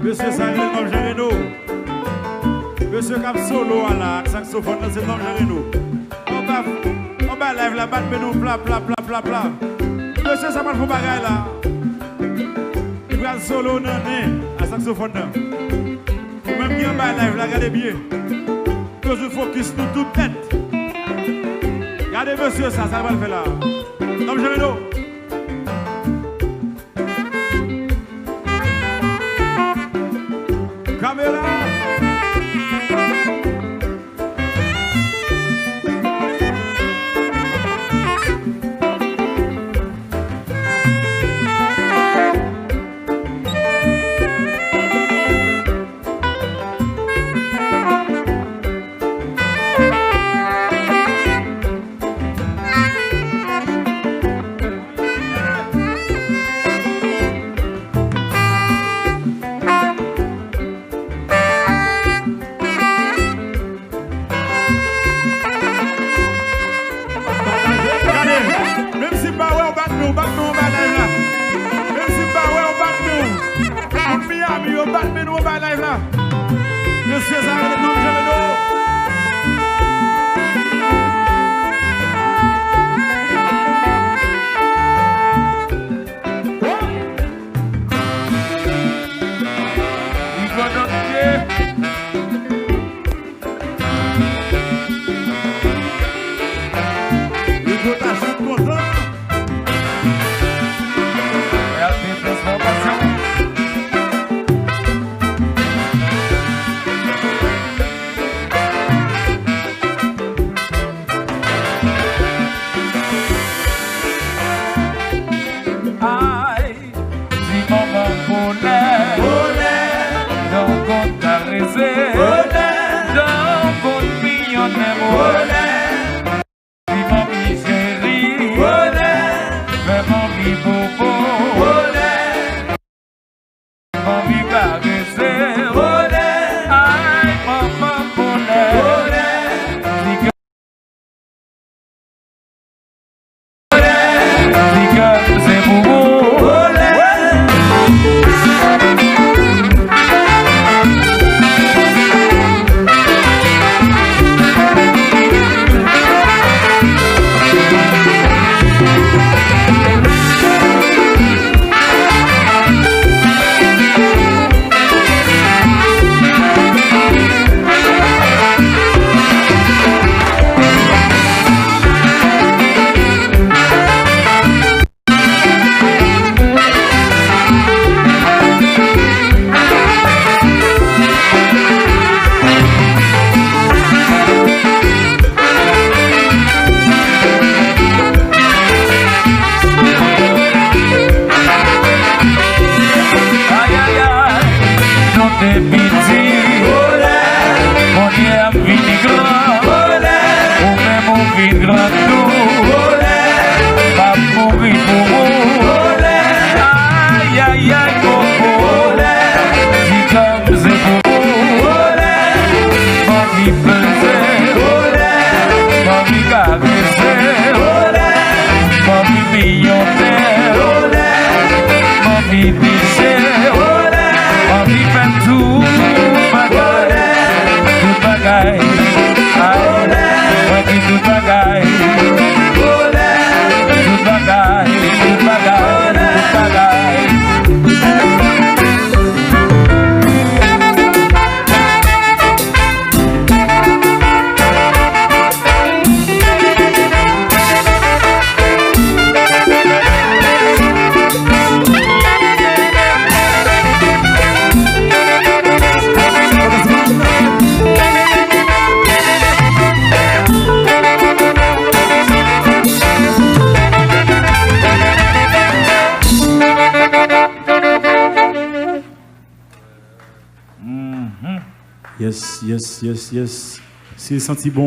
Monsieur Sarel, nom Jéréno. Monsieur Cap Solo à la saxophone, c'est le nom Jéréno. On va live la batte, mais nous pla. Monsieur, ça va faire bagaille là. Il va solo nané à saxophone. Ou même qui en bas live là, regardez bien. Toujours focus nous toute tête. Regardez monsieur, ça va le faire là. Nom Jéréno. Caméra. Monsieur Sarel, nom Jéréno. Il va danser. Il faut t'acheter content. Regardez transformation. Yes. Si senti bon.